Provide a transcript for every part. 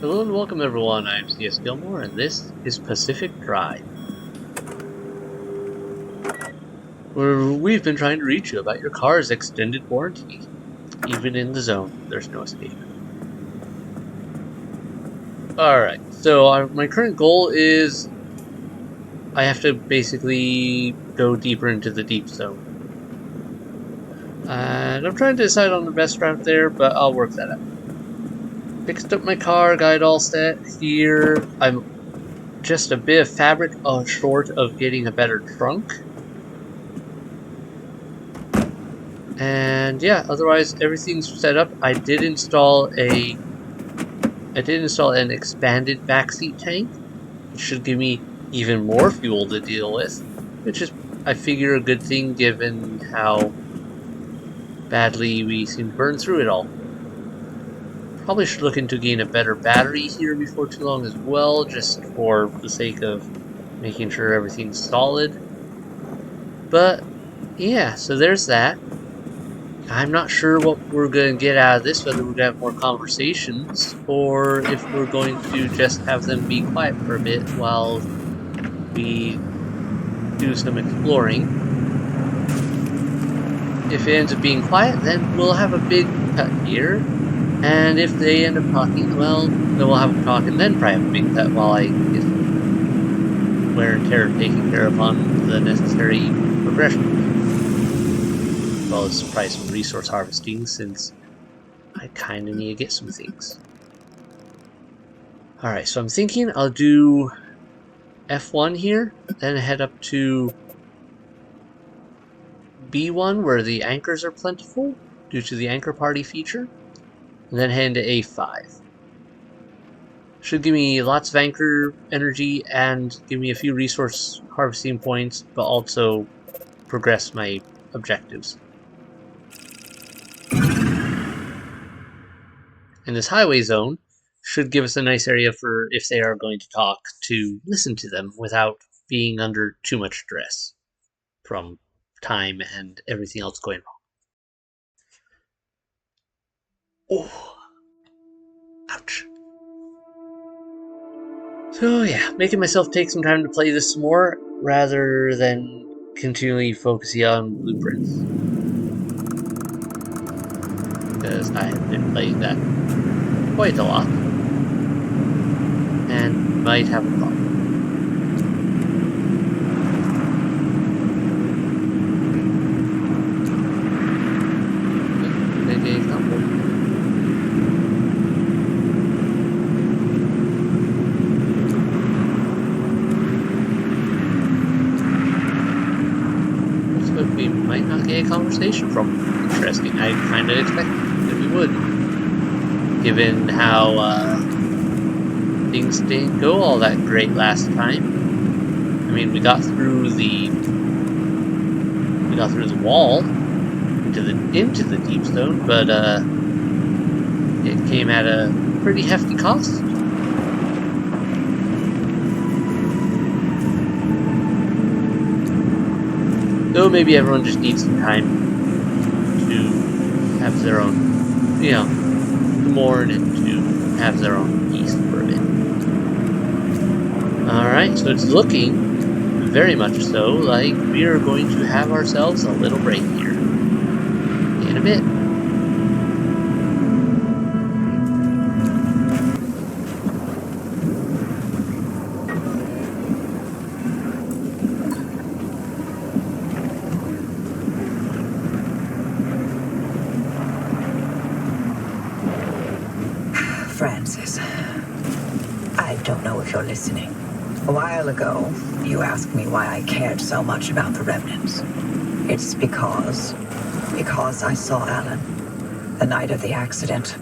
Hello and welcome everyone, I'm C.S.Gilmore and this is Pacific Drive, where we've been trying to reach you about your car's extended warranty. Even in the zone, there's no escape. Alright, so my current goal is I have to basically go deeper into the deep zone. And I'm trying to decide on the best route there, but I'll work that out. Fixed up my car, got it all set here. I'm just a bit of fabric short of getting a better trunk. And yeah, otherwise everything's set up. I did install an expanded backseat tank, which should give me even more fuel to deal with, which is, I figure, a good thing given how badly we seem to burn through it all. Probably should look into getting a better battery here before too long as well, just for the sake of making sure everything's solid. But yeah, so there's that. I'm not sure what we're going to get out of this, whether we're going to have more conversations, or if we're going to just have them be quiet for a bit while we do some exploring. If it ends up being quiet, then we'll have a big cut here, and if they end up talking, well, then we'll have a talk and then probably have a big cut while I get wear and tear taken care of on the necessary progression. As well as probably some resource harvesting, since I kind of need to get some things. Alright, so I'm thinking I'll do F1 here, then head up to B1 where the anchors are plentiful due to the anchor party feature, and then head into A5. Should give me lots of anchor energy and give me a few resource harvesting points, but also progress my objectives. And this highway zone should give us a nice area for, if they are going to talk, to listen to them without being under too much stress from time and everything else going wrong. Oh, ouch. So yeah, making myself take some time to play this some more rather than continually focusing on blueprints, because I have been playing that quite a lot and might have a problem. We might not get a conversation from. Interesting. I kind of expected that we would, given how things didn't go all that great last time. I mean, we got through the wall into the deep zone, but it came at a pretty hefty cost. Though maybe everyone just needs some time to have their own, to mourn and to have their own peace for a bit. Alright, so it's looking very much so like we are going to have ourselves a little break here in a bit. Francis, I don't know if you're listening. A while ago, you asked me why I cared so much about the remnants. It's because I saw Alan the night of the accident,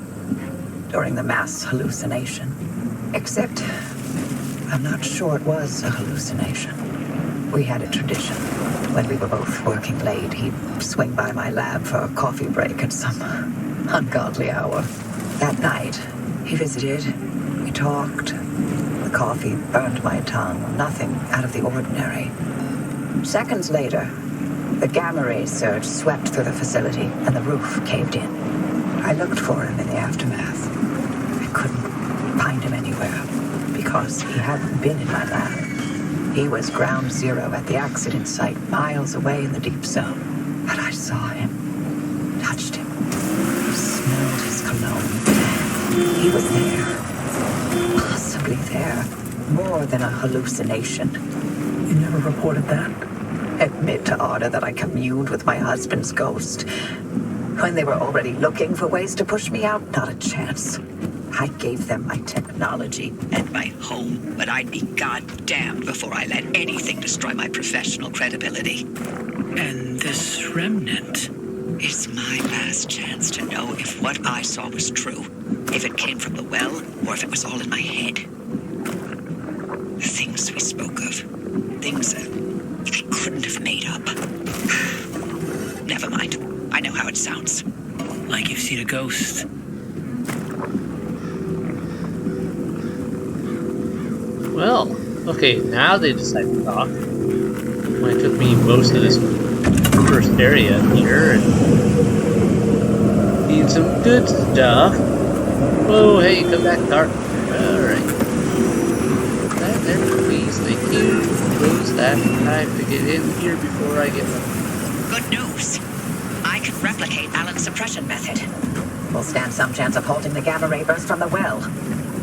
during the mass hallucination. Except, I'm not sure it was a hallucination. We had a tradition. When we were both working late, he'd swing by my lab for a coffee break at some ungodly hour. That night, he visited, we talked. The coffee burned my tongue, nothing out of the ordinary. Seconds later, the gamma ray surge swept through the facility and the roof caved in. I looked for him in the aftermath. I couldn't find him hadn't been in my lab. He was ground zero at the accident site, miles away in the deep zone. But I saw him, touched him, smelled his cologne. He was there. Possibly there. More than a hallucination. You never reported that? Admit to Arda that I communed with my husband's ghost. When they were already looking for ways to push me out, not a chance. I gave them my technology and my home, but I'd be goddamned before I let anything destroy my professional credibility. And this remnant? It's my last chance to know if what I saw was true. If it came from the well, or if it was all in my head. The things we spoke of. Things I couldn't have made up. Never mind. I know how it sounds. Like you've seen a ghost. Well, okay, now they decide to talk. Well, it took me most of this first area here, and need some good stuff. Whoa, hey, come back, Dark. Alright. That there, please, thank you. Close that. I have to get in here before I get up. Good news. I can replicate Alan's suppression method. We'll stand some chance of halting the gamma ray burst from the well.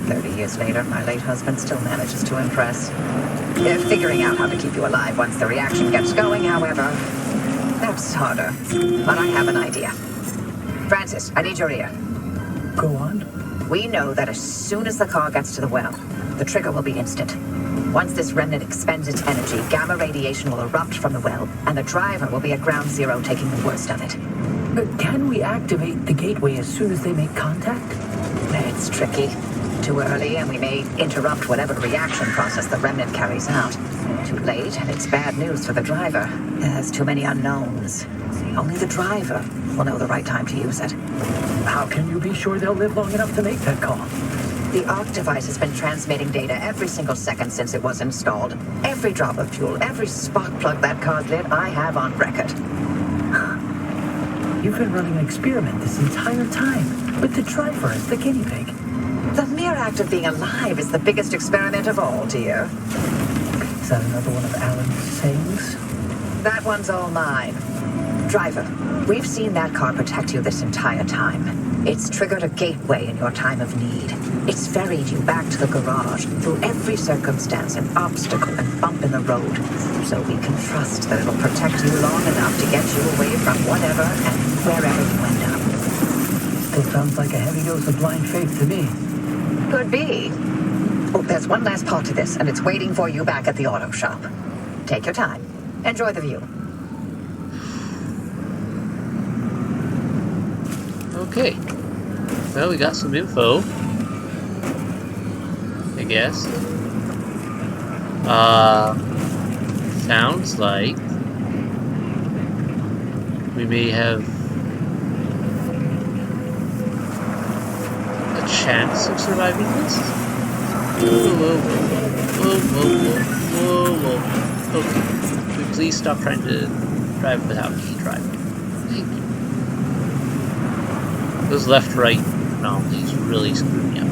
30 years later, my late husband still manages to impress. They're figuring out how to keep you alive once the reaction gets going, however. That's harder. But I have an idea. Francis, I need your ear. Go on. We know that as soon as the car gets to the well, the trigger will be instant. Once this remnant expends its energy, gamma radiation will erupt from the well, and the driver will be at ground zero taking the worst of it. But can we activate the gateway as soon as they make contact? It's tricky. Too early, and we may interrupt whatever reaction process the remnant carries out. Too late, and it's bad news for the driver. There's too many unknowns. Only the driver will know the right time to use it. How can you be sure they'll live long enough to make that call? The ARC device has been transmitting data every single second since it was installed. Every drop of fuel, every spark plug that car's lit, I have on record. You've been running an experiment this entire time, with the driver as the guinea pig. The mere act of being alive is the biggest experiment of all, dear. Is that another one of Alan's sayings? That one's all mine. Driver, we've seen that car protect you this entire time. It's triggered a gateway in your time of need. It's ferried you back to the garage through every circumstance and obstacle and bump in the road, so we can trust that it'll protect you long enough to get you away from whatever and wherever you end up. Still sounds like a heavy dose of blind faith to me. Could be. Oh, there's one last part to this, and it's waiting for you back at the auto shop. Take your time. Enjoy the view. Okay. Well, we got some info. I guess. Sounds like we may have a chance of surviving this. Whoa, whoa, whoa, whoa, whoa, whoa, whoa. Okay. Can we please stop trying to drive without me driving? Thank you. Those left-right anomalies really screwed me up.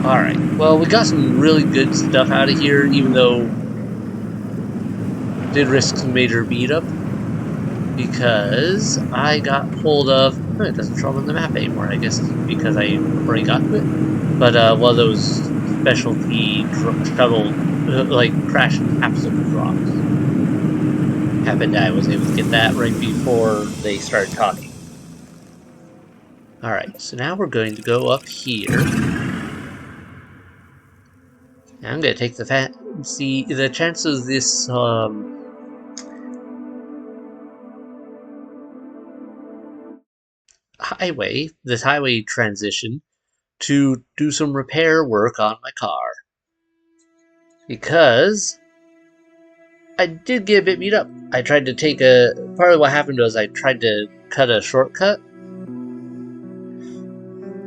Alright, well, we got some really good stuff out of here, even though did risk some major beat-up, because I got hold of... Oh, it doesn't show up on the map anymore, I guess because I already got to it. But one of those specialty shuttle, like, crash capsule drops. Happened I was able to get that right before they started talking. Alright, so now we're going to go up here. And I'm going to take the chances of this highway transition to do some repair work on my car. Because I did get a bit beat up. I tried to take part of what happened was I tried to cut a shortcut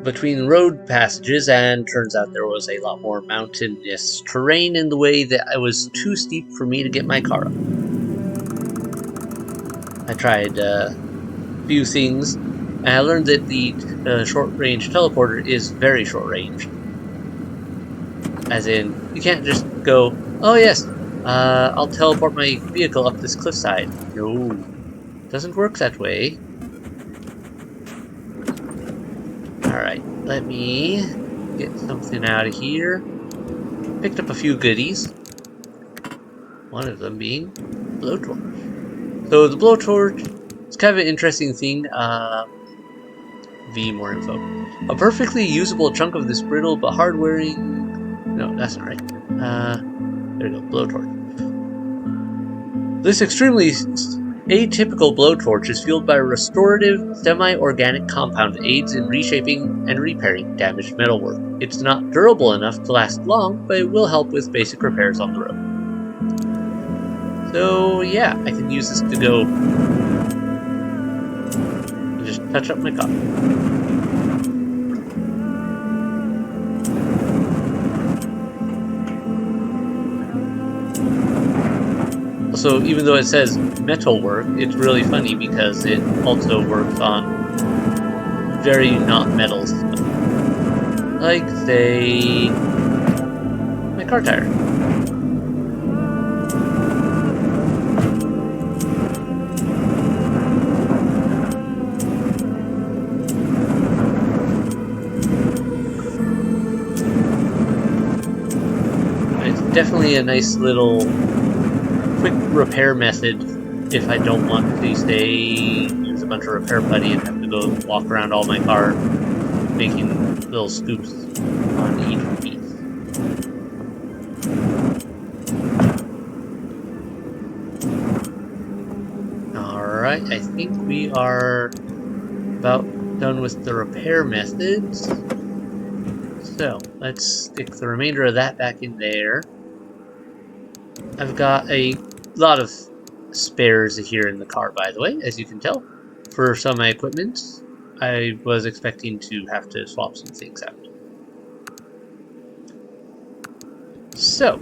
between road passages, and turns out there was a lot more mountainous terrain in the way that it was too steep for me to get my car up. I tried a few things, and I learned that the short-range teleporter is very short-range. As in, you can't just go, oh yes, I'll teleport my vehicle up this cliffside. No, doesn't work that way. Alright, let me get something out of here. Picked up a few goodies. One of them being blowtorch. So the blowtorch is kind of an interesting thing. More info. A perfectly usable chunk of this brittle but hard-wearing... No, that's not right. There we go, blowtorch. This extremely atypical blowtorch is fueled by a restorative, semi-organic compound that aids in reshaping and repairing damaged metalwork. It's not durable enough to last long, but it will help with basic repairs on the road. So yeah, I can use this to go and just touch up my car. Also, even though it says metalwork, it's really funny because it also works on very not metal stuff. Like, say, my car tire. It's definitely a nice little quick repair method if I don't want to, say, use a bunch of repair putty and have to go walk around all my car making little scoops on each piece. Alright, I think we are about done with the repair methods. So, let's stick the remainder of that back in there. I've got a lot of spares here in the car, by the way, as you can tell. For some of my equipment, I was expecting to have to swap some things out. So,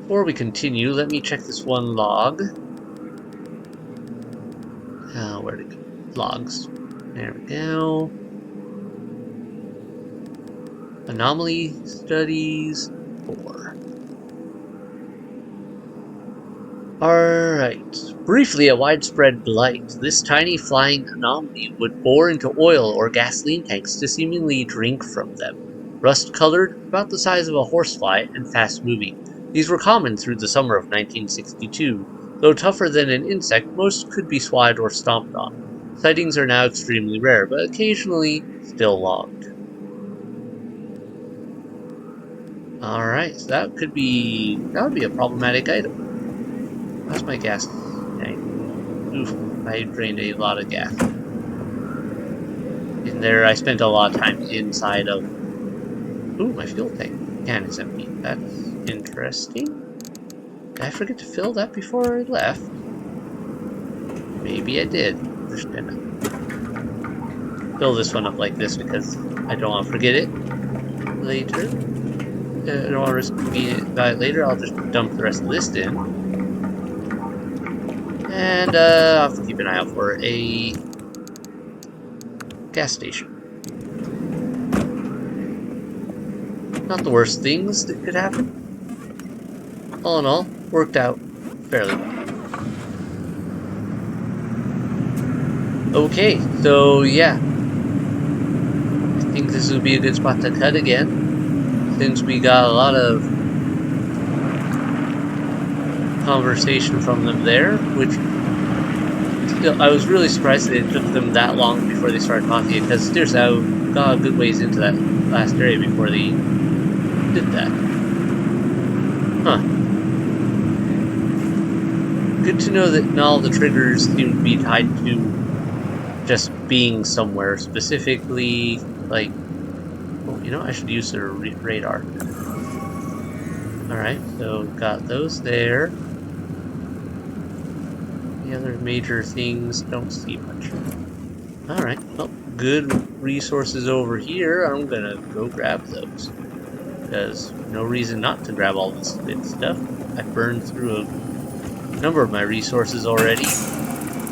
before we continue, let me check this one log. Where'd it go? Logs. There we go. Anomaly studies 4. Alright. Briefly, a widespread blight. This tiny flying anomaly would bore into oil or gasoline tanks to seemingly drink from them. Rust-colored, about the size of a horsefly, and fast-moving. These were common through the summer of 1962. Though tougher than an insect, most could be swatted or stomped on. Sightings are now extremely rare, but occasionally still logged. Alright, so that would be a problematic item. How's my gas tank? Oof, I drained a lot of gas. In there, I spent a lot of time inside of... Ooh, my fuel tank can is empty. That's interesting. Did I forget to fill that before I left? Maybe I did. Just gonna fill this one up like this because I don't want to forget it later. I don't want to risk forgetting it later. I'll just dump the rest of this in. And I'll have to keep an eye out for a gas station. Not the worst things that could happen. All in all, worked out fairly well. Okay, so yeah. I think this would be a good spot to cut again. Since we got a lot of conversation from them there, which still, I was really surprised that it took them that long before they started talking, because seriously, I got a good ways into that last area before they did that. Huh. Good to know that not all the triggers seem to be tied to just being somewhere specifically, like, oh, you know, I should use their radar. Alright, so got those there. The other major things, don't see much. Alright, well, good resources over here. I'm gonna go grab those. Because no reason not to grab all this good stuff. I burned through a number of my resources already.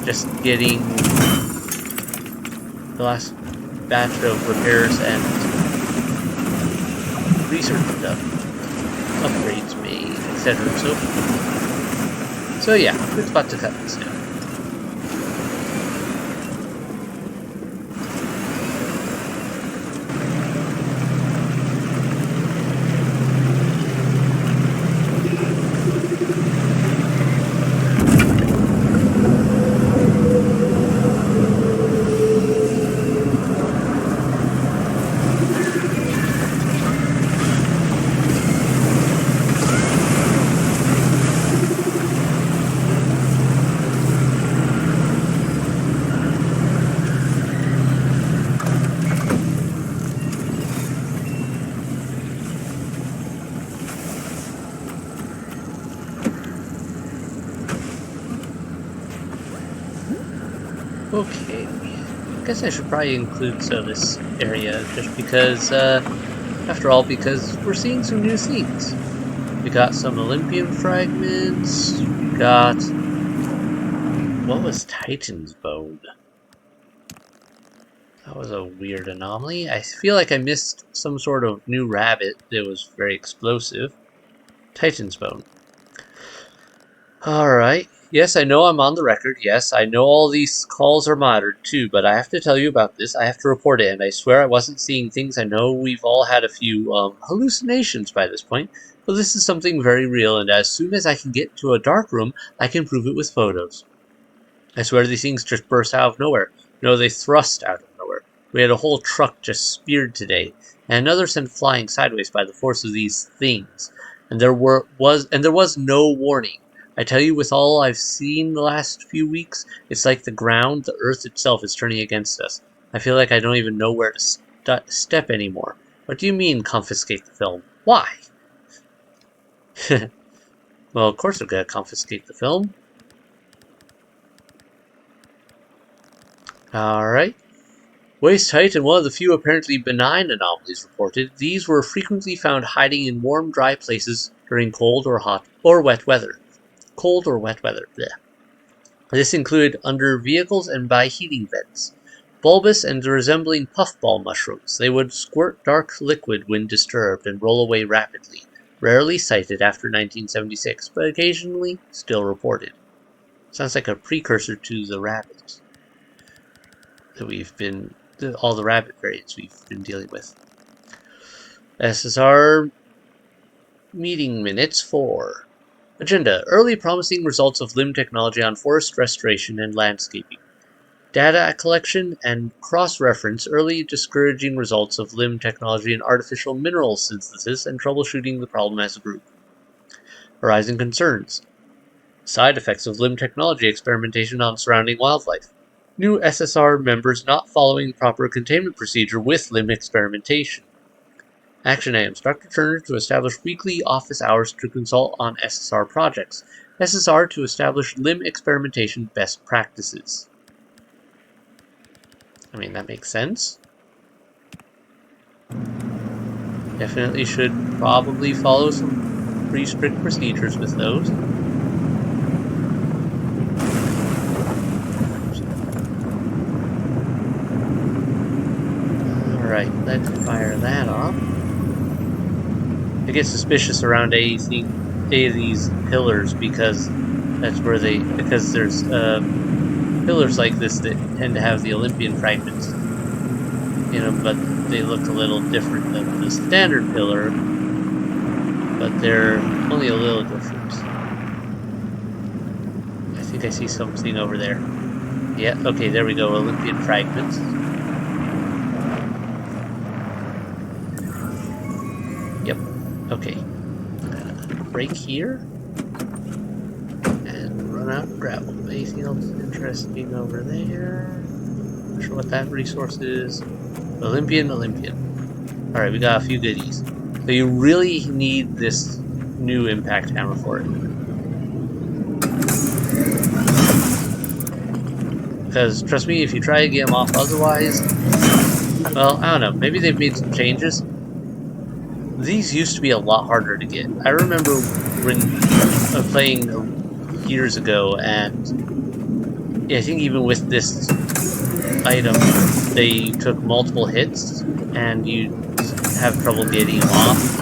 Just getting the last batch of repairs and research done, upgrades made, etc. and so forth. So yeah, we're about to cut this down. Okay, I guess I should probably include this area just because, after all, because we're seeing some new things. We got some Olympian fragments, we got... What was Titan's bone? That was a weird anomaly. I feel like I missed some sort of new rabbit that was very explosive. Titan's bone. Alright. Yes, I know I'm on the record. Yes, I know all these calls are monitored too, but I have to tell you about this. I have to report it, and I swear I wasn't seeing things. I know we've all had a few hallucinations by this point, but this is something very real, and as soon as I can get to a dark room, I can prove it with photos. I swear these things just burst out of nowhere. No, they thrust out of nowhere. We had a whole truck just speared today, and another sent flying sideways by the force of these things, and there was no warning. I tell you, with all I've seen the last few weeks, it's like the ground, the earth itself, is turning against us. I feel like I don't even know where to step anymore. What do you mean, confiscate the film? Why? Well, of course we're gonna confiscate the film. Alright. Waste Titan, one of the few apparently benign anomalies reported. These were frequently found hiding in warm, dry places during cold or hot or wet weather. Cold or wet weather. Blech. This included under vehicles and by heating vents. Bulbous and resembling puffball mushrooms, they would squirt dark liquid when disturbed and roll away rapidly. Rarely sighted after 1976, but occasionally still reported. Sounds like a precursor to the rabbits that we've been, all the rabbit variants we've been dealing with. SSR meeting minutes 4. Agenda: early promising results of limb technology on forest restoration and landscaping. Data collection and cross-reference early discouraging results of limb technology in artificial mineral synthesis and troubleshooting the problem as a group. Arising concerns: side effects of limb technology experimentation on surrounding wildlife. New SSR members not following proper containment procedure with limb experimentation. Action items: Dr. Turner to establish weekly office hours to consult on SSR projects. SSR to establish limb experimentation best practices. I mean, that makes sense. Definitely should probably follow some pretty strict procedures with those. Alright, let's fire that off. I get suspicious around any of these pillars because that's where because there's pillars like this that tend to have the Olympian fragments in them, but they look a little different than the standard pillar, but they're only a little different. I think I see something over there. Yeah, okay, there we go, Olympian fragments. Yep. Okay, break here and run out of gravel. Anything else interesting over there? Not sure what that resource is. Olympian. Alright, we got a few goodies. So you really need this new impact hammer for it. Because trust me, if you try to get them off otherwise, well, I don't know, maybe they've made some changes. These used to be a lot harder to get. I remember when playing years ago, and I think even with this item, they took multiple hits, and you have trouble getting them off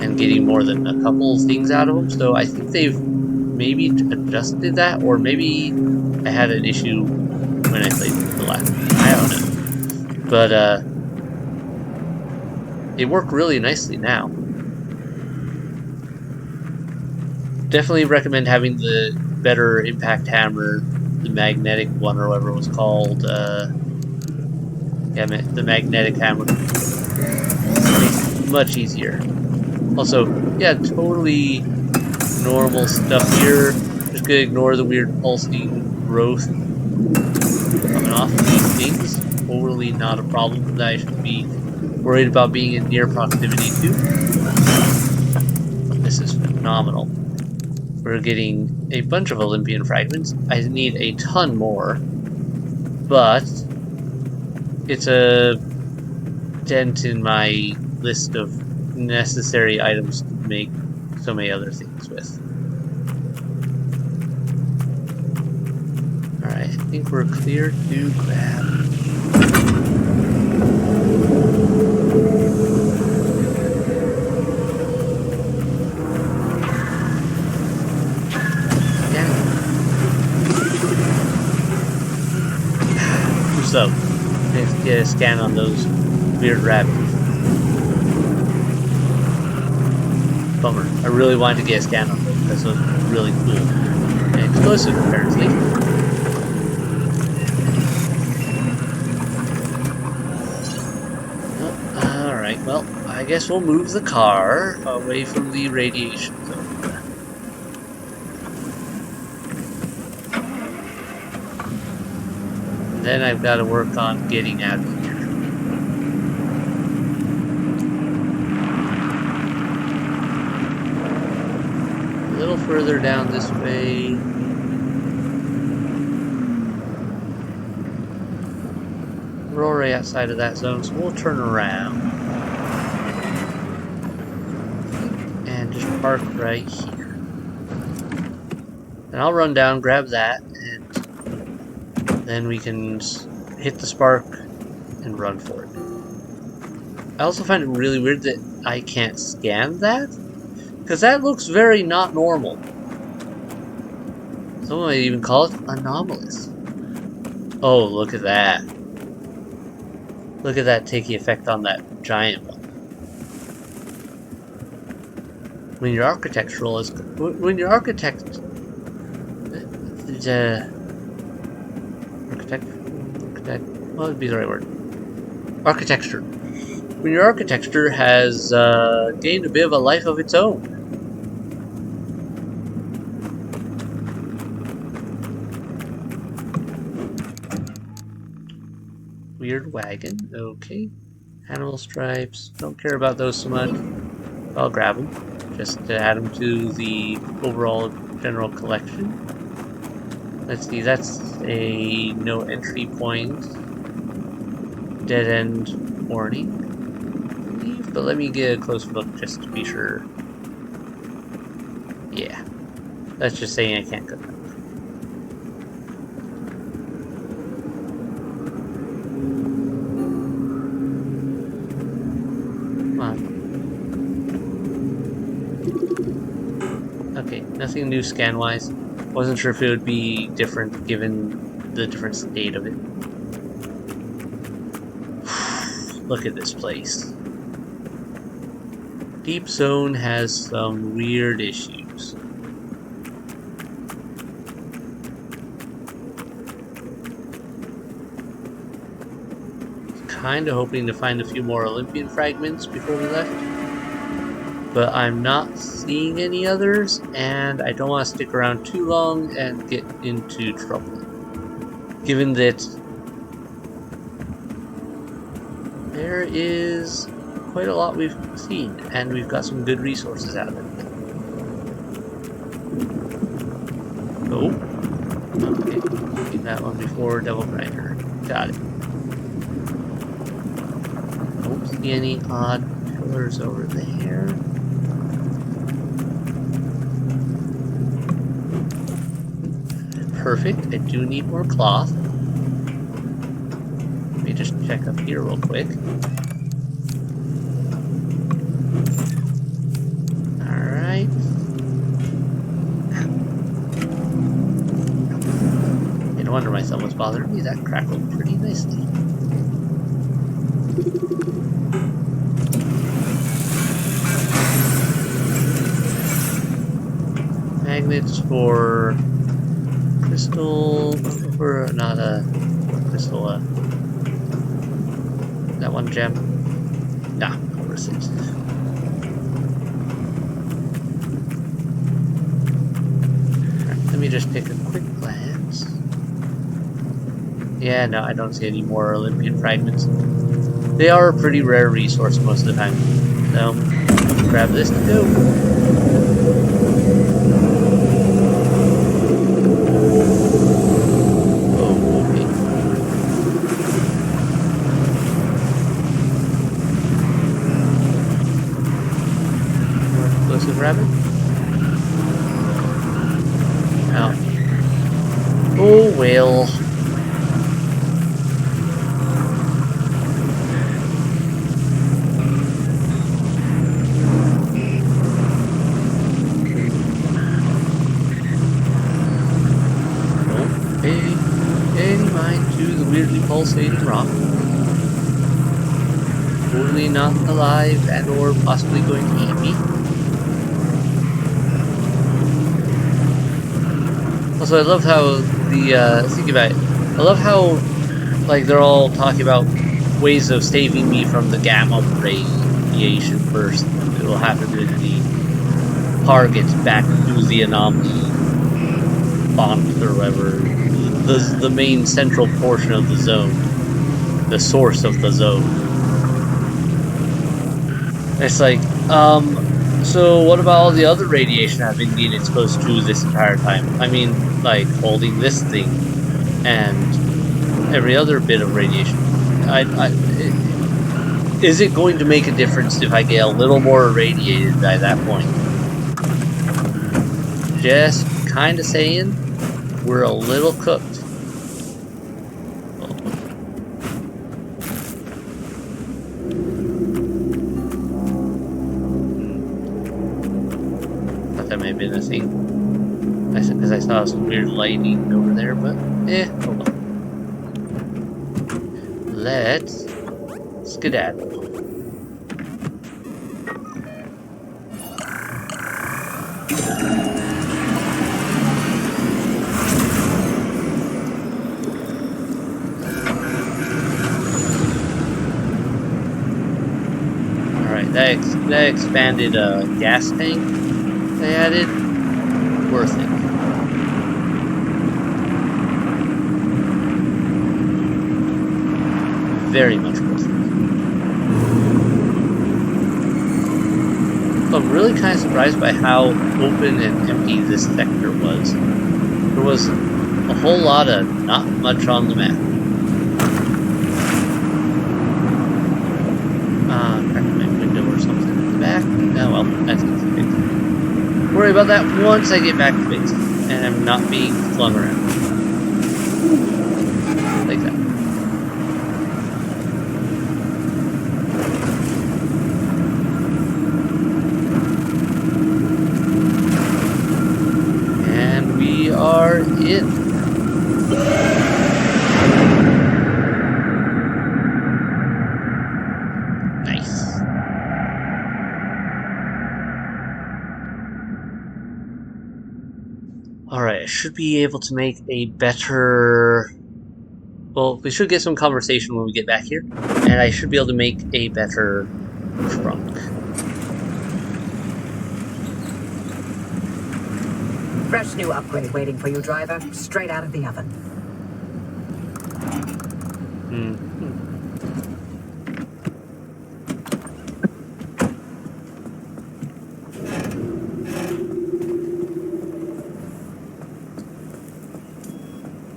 and getting more than a couple things out of them. So I think they've maybe adjusted that, or maybe I had an issue when I played the last game. I don't know. But they work really nicely now. Definitely recommend having the better impact hammer, the magnetic one or whatever it was called. Yeah, the magnetic hammer makes it much easier. Also, yeah, totally normal stuff here. Just gonna ignore the weird pulsing growth coming off of these things. Totally not a problem that I should be worried about being in near proximity to. This is phenomenal. We're getting a bunch of Olympian fragments. I need a ton more, but it's a dent in my list of necessary items to make so many other things with. Alright, I think we're clear to grab. So, let's get a scan on those weird rabbits. Bummer. I really wanted to get a scan on those because those are really cool. And explosive, apparently. Oh, alright, well, I guess we'll move the car away from the radiation zone. Then I've got to work on getting out of here. A little further down this way. We're already outside of that zone, so we'll turn around. And just park right here. And I'll run down, grab that, and then we can hit the spark and run for it. I also find it really weird that I can't scan that, because that looks very not normal. Someone might even call it anomalous. Oh, look at that. Look at that taking effect on that giant one. When your architectural is... When your architect... what would be the right word? Architecture. When your architecture has gained a bit of a life of its own. Weird wagon, okay. Animal stripes, don't care about those so much. I'll grab them, just to add them to the overall general collection. Let's see, that's a no entry point. Dead end warning. But let me get a close look just to be sure. Yeah. That's just saying I can't go down. Come on. Okay, nothing new scan-wise. Wasn't sure if it would be different given the different state of it. Look at this place. Deep Zone has some weird issues. Kinda hoping to find a few more Olympian fragments before we left. But I'm not seeing any others, and I don't want to stick around too long and get into trouble. Given that there is quite a lot we've seen, and we've got some good resources out of it. Oh, okay, seen that one before, Devil Grinder. Got it. Don't see any odd pillars over there. Perfect, I do need more cloth. Let me just check up here real quick. wonder my thumb was bothering me. That crackled pretty nicely. Magnets for crystal, for not a crystal, that one gem. Nah, where's it? Alright, let me just take a quick glance. Yeah, no, I don't see any more Olympian fragments. They are a pretty rare resource most of the time. So, grab this to go. Rabbit? Oh. Oh well. Don't pay any mind to the weirdly pulsating rock. Totally not alive and or possibly going to eat me. Also, I love how think about it. I love how, like, they're all talking about ways of saving me from the gamma radiation burst that will happen when the car gets back to the anomaly font or whatever. The main central portion of the zone. The source of the zone. It's like, so what about all the other radiation I've been being exposed to this entire time? I mean, like, holding this thing and every other bit of radiation. Is it going to make a difference if I get a little more irradiated by that point? Just kind of saying, we're a little cooked. That may have been a thing. Because I saw some weird lighting over there, but oh well. Let's skedaddle. Alright, that expanded gas tank they added. Worth it. Very much worth it. So I'm really kind of surprised by how open and empty this sector was. There was a whole lot of not much on the map. Cracked my window or something at the back. Oh well, that's easy to fix. Worry about that once I get back to base and I'm not being flung around. Like that. And we are in. Alright, I should be able to make a better... Well, we should get some conversation when we get back here. And I should be able to make a better trunk. Fresh new upgrade waiting for you, driver. Straight out of the oven.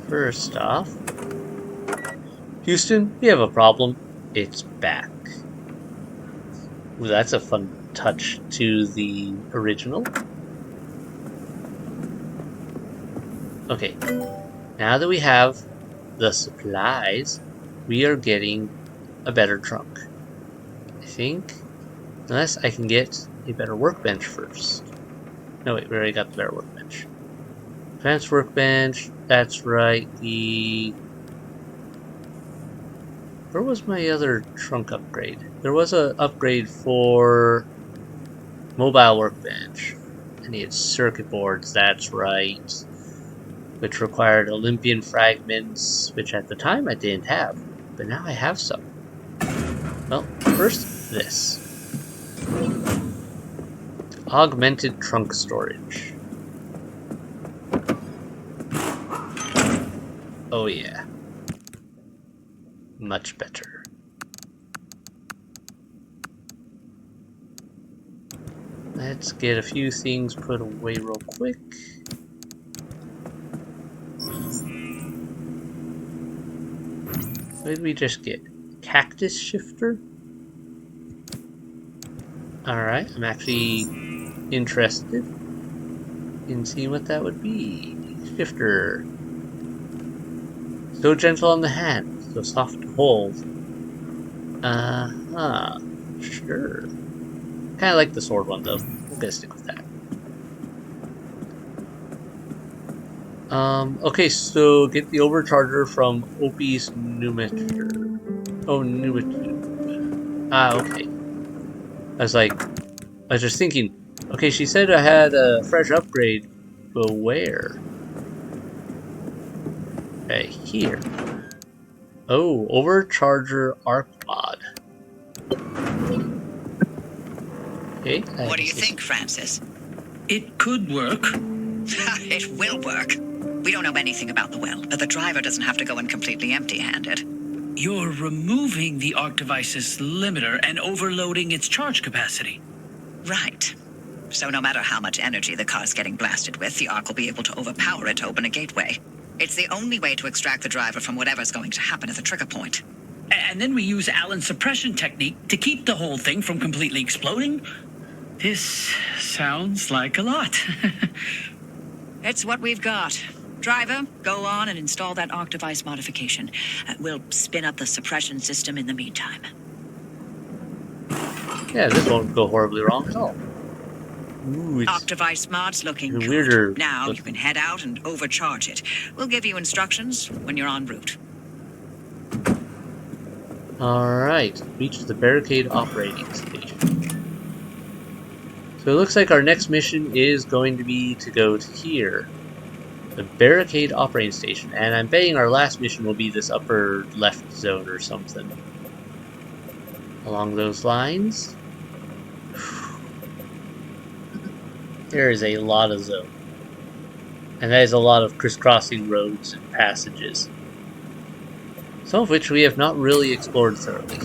First off, Houston, we have a problem. It's back. Ooh, that's a fun touch to the original. Okay, now that we have the supplies, we are getting a better trunk. I think, unless I can get a better workbench first. No wait, we already got the better workbench. Advanced workbench, that's right. Where was my other trunk upgrade? There was a upgrade for mobile workbench. I needed circuit boards, that's right. Which required Olympian fragments, which at the time I didn't have, but now I have some. Well, first this. Augmented trunk storage. Oh yeah. Much better. Let's get a few things put away real quick. What did we just get? Cactus shifter? Alright, I'm actually interested in seeing what that would be. Shifter. So gentle on the hand, so soft to hold. Uh-huh. Sure. Kinda like the sword one though. We're gonna stick with that. Okay, so get the overcharger from Opie's Numiture. Oh, Numiture. Ah, okay. I was just thinking, okay, she said I had a fresh upgrade, but where? Okay, here. Oh, overcharger arc mod. Okay. What do you think, Francis? It could work. It will work. We don't know anything about the well, but the driver doesn't have to go in completely empty-handed. You're removing the arc device's limiter and overloading its charge capacity. Right. So no matter how much energy the car's getting blasted with, the arc will be able to overpower it to open a gateway. It's the only way to extract the driver from whatever's going to happen at the trigger point. And then we use Allen's suppression technique to keep the whole thing from completely exploding? This sounds like a lot. It's what we've got. Driver, go on and install that arc device modification. We'll spin up the suppression system in the meantime. Yeah, this won't go horribly wrong at all. Ooh, Arc device mod's looking good. weirder. Now you can head out and overcharge it. We'll give you instructions when you're en route. Alright, reach the barricade operating station. So it looks like our next mission is going to be to go to here. The barricade operating station. And I'm betting our last mission will be this upper left zone or something. Along those lines. There is a lot of zone. And that is a lot of crisscrossing roads and passages. Some of which we have not really explored thoroughly.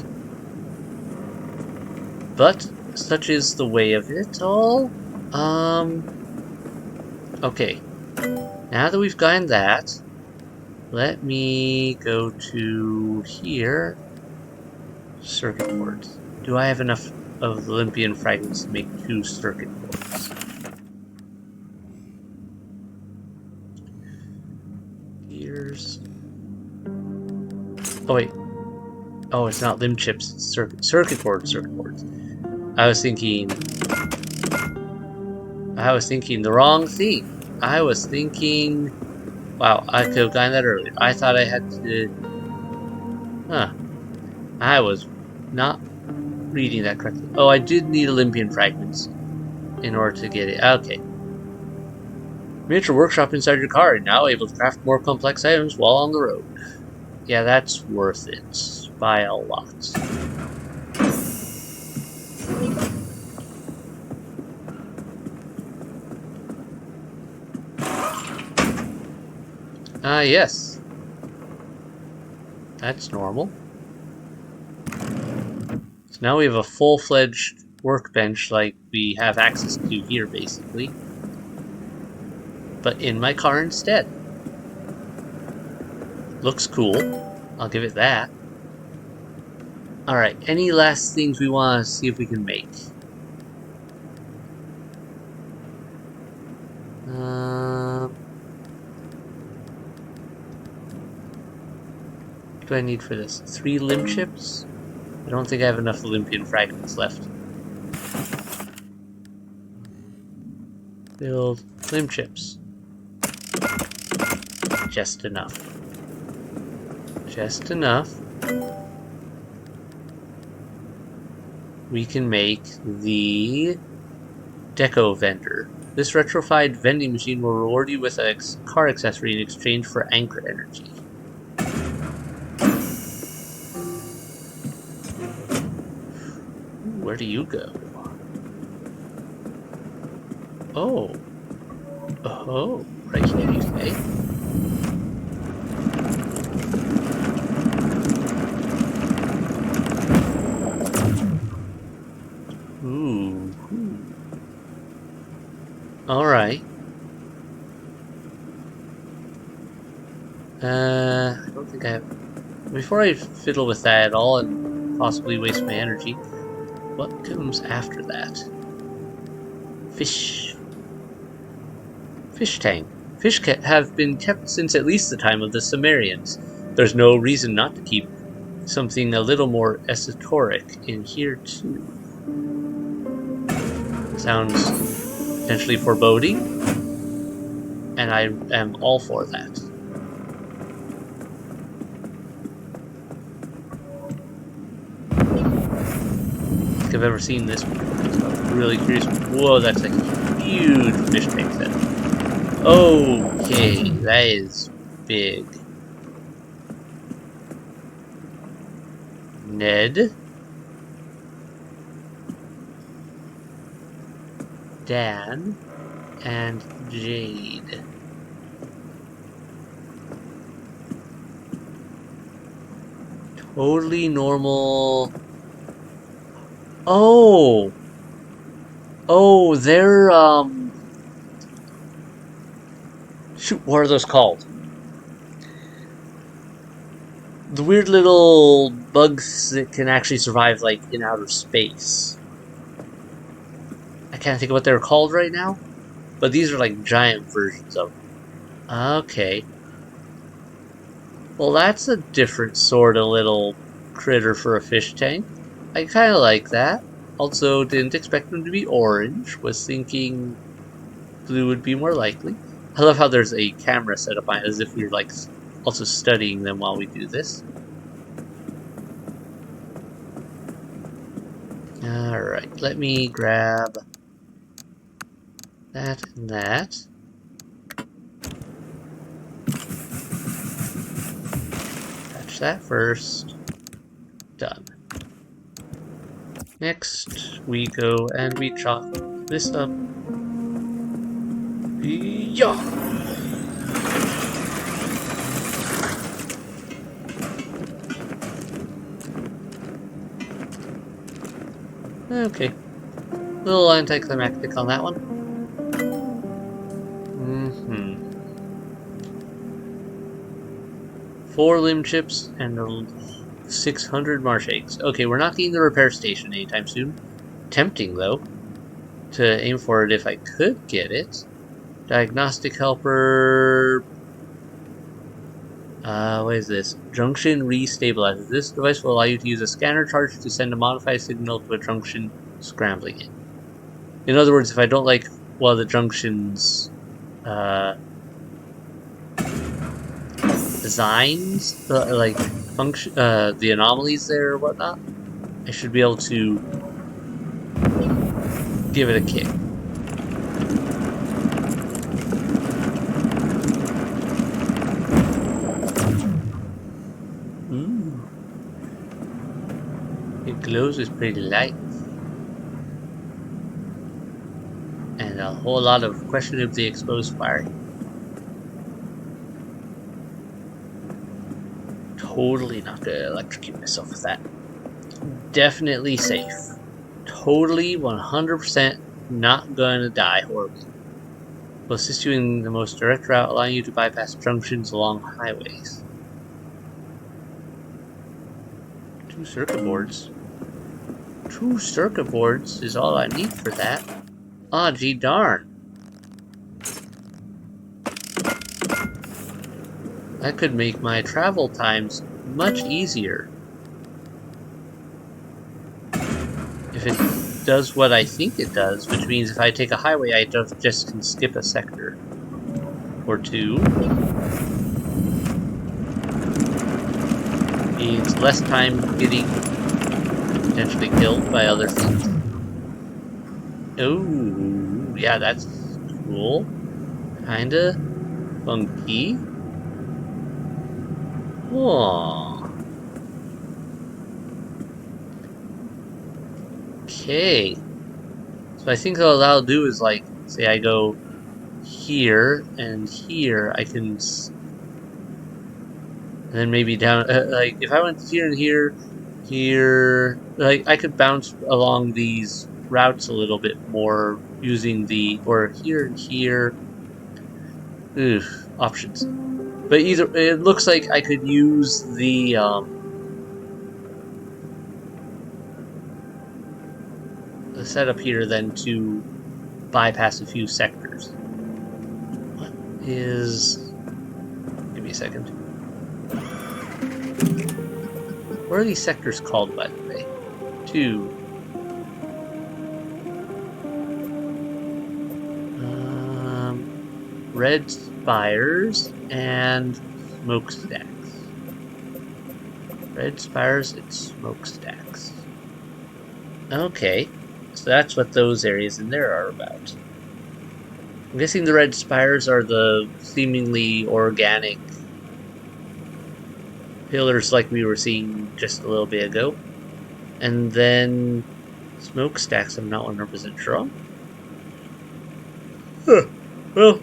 But such is the way of it all. Okay. Now that we've gotten that, let me go to here. Circuit boards. Do I have enough of the Olympian fragments to make 2 circuit boards? Here's... Oh wait. Oh, it's not limb chips, it's circuit boards. I was thinking the wrong thing. I was thinking, wow, I could have gotten that earlier. I thought I had to, I was not reading that correctly. Oh, I did need Olympian fragments in order to get it. Okay. Miniature workshop inside your car, and now able to craft more complex items while on the road. Yeah, that's worth it by a lot. Yes. That's normal. So now we have a full-fledged workbench like we have access to here, basically. But in my car instead. Looks cool. I'll give it that. Alright, any last things we want to see if we can make? What do I need for this? 3 limb chips? I don't think I have enough Olympian fragments left. Build limb chips. Just enough. Just enough. We can make the Deco Vendor. This retrofitted vending machine will reward you with a car accessory in exchange for anchor energy. Where do you go? Oh. Oh, right here you say? Ooh. Alright. I don't think I have... Before I fiddle with that at all and possibly waste my energy, what comes after that? Fish. Fish tank. Fish have been kept since at least the time of the Sumerians. There's no reason not to keep something a little more esoteric in here too. Sounds potentially foreboding, and I am all for that. I think I've ever seen this before, so I'm really curious. Whoa, that's a huge fish tank set. Okay, that is big. Ned, Dan, and Jade. Totally normal. Oh! Oh, they're, shoot, what are those called? The weird little bugs that can actually survive, like, in outer space. I can't think of what they're called right now, but these are like giant versions of them. Okay. Well, that's a different sort of little critter for a fish tank. I kind of like that. Also, didn't expect them to be orange. Was thinking blue would be more likely. I love how there's a camera set up on it, as if we were like also studying them while we do this. Alright, let me grab that and that. Touch that first. Done. Next, we go and we chop this up. Yeah. Okay. A little anticlimactic on that one. Mm-hmm. 4 limb chips and 600 marsh eggs. Okay, we're not getting the repair station anytime soon. Tempting, though, to aim for it if I could get it. Diagnostic helper. What is this? Junction restabilizer. This device will allow you to use a scanner charge to send a modified signal to a junction, scrambling it. In other words, if I don't like one of the junction's designs, like function, the anomalies there or whatnot, I should be able to give it a kick. Ooh. It glows with pretty light. And a whole lot of questionably exposed firing. Totally not gonna electrocute myself with that. Definitely safe. Totally 100% not gonna die horribly. Will assist you in the most direct route, allowing you to bypass junctions along highways. 2 circuit boards. 2 circuit boards is all I need for that. Ah, gee darn. That could make my travel times much easier. If it does what I think it does, which means if I take a highway, I just can skip a sector or 2. means less time getting potentially killed by other things. Oh, yeah, that's cool. Kinda funky. Aww. Okay. So I think all I'll do is like, say I go here and here, I can, and then maybe down, like if I went here and here, here, like I could bounce along these routes a little bit more using or here and here, options. But either, it looks like I could use the setup here then to bypass a few sectors. What is, give me a second. What are these sectors called, by the way? Two. Red spires and smokestacks. Red spires and smokestacks. Okay, so that's what those areas in there are about. I'm guessing the red spires are the seemingly organic pillars like we were seeing just a little bit ago. And then smokestacks I'm not 100% sure on. Huh. Well,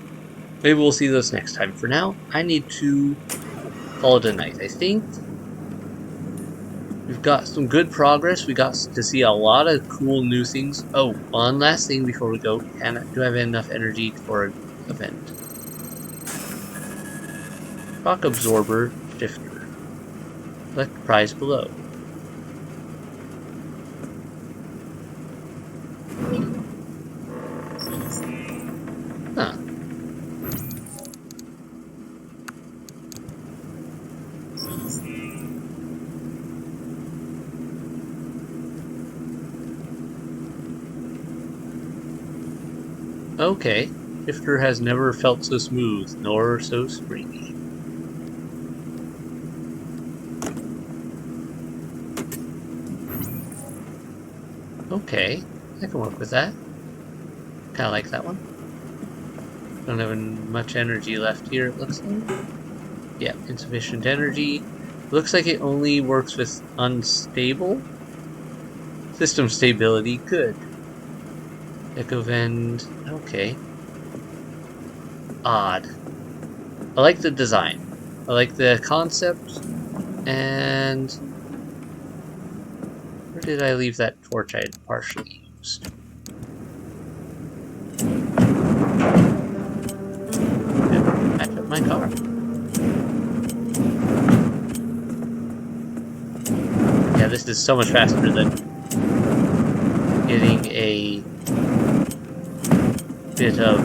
maybe we'll see those next time. For now, I need to call it a night. I think we've got some good progress. We got to see a lot of cool new things. Oh, one last thing before we go. Do I have enough energy for an event? Shock absorber shifter. Collect prize below. Huh. Okay. Shifter has never felt so smooth, nor so springy. Okay, I can work with that. Kinda like that one. Don't have much energy left here, it looks like. Yeah, insufficient energy. Looks like it only works with unstable. System stability, good. Echo Vend, okay. Odd. I like the design. I like the concept. And where did I leave that torch I had partially used? Patch up my car. Yeah, this is so much faster than getting a bit of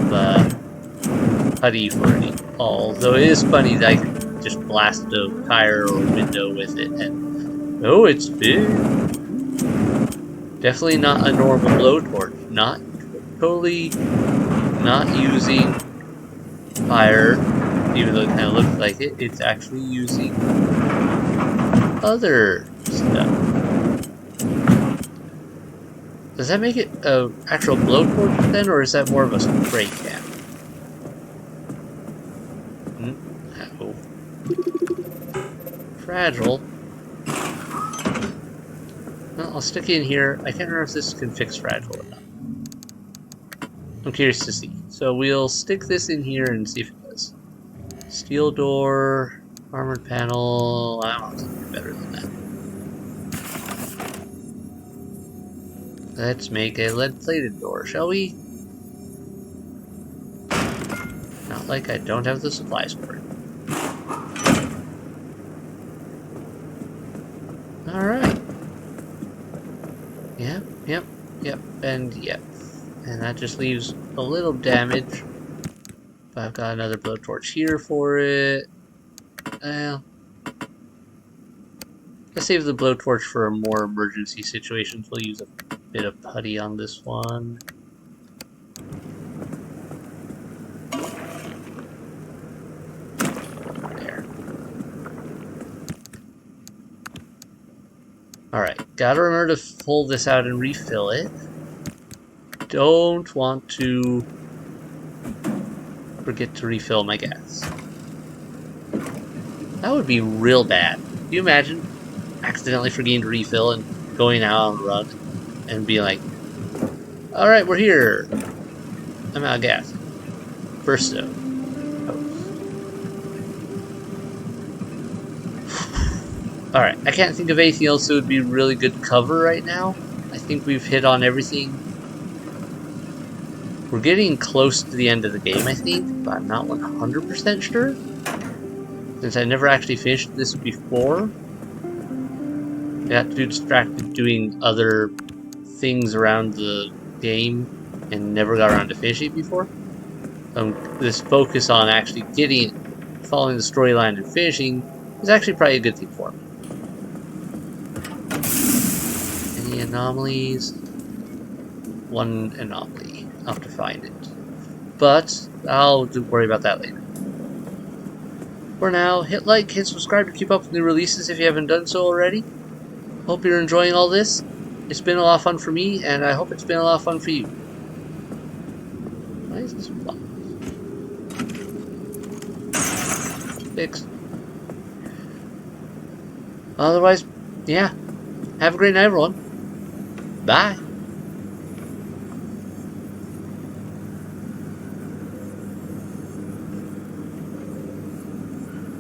putty for it. Although it is funny that I can just blast a tire or window with it, and oh, it's big. Definitely not a normal blowtorch. Not totally not using fire, even though it kind of looks like it. It's actually using other stuff. Does that make it a actual blowtorch then, or is that more of a spray can? Oh. Fragile. Well, I'll stick it in here. I can't remember if this can fix fragile or not. I'm curious to see. So we'll stick this in here and see if it does. Steel door, armored panel. I don't know something better than that. Let's make a lead-plated door, shall we? Not like I don't have the supplies for it. Alright. Yep, and yep. And that just leaves a little damage. But I've got another blowtorch here for it. Well, let's save the blowtorch for more emergency situations. We'll use a bit of putty on this one. There. Alright, gotta remember to pull this out and refill it. Don't want to forget to refill my gas. That would be real bad. Can you imagine accidentally forgetting to refill and going out on the run and being like, alright, we're here. I'm out of gas. First zone. Alright, I can't think of anything else that would be really good cover right now. I think we've hit on everything. We're getting close to the end of the game, I think, but I'm not 100% sure. Since I never actually finished this before. I got too distracted doing other things around the game and never got around to finishing it before. This focus on actually following the storyline and finishing is actually probably a good thing for me. Any anomalies? One anomaly. I'll have to find it. But I'll worry about that later. For now, hit like, hit subscribe to keep up with new releases if you haven't done so already. Hope you're enjoying all this. It's been a lot of fun for me, and I hope it's been a lot of fun for you. Why is this flawless? Fixed. Otherwise, yeah. Have a great night, everyone. Bye.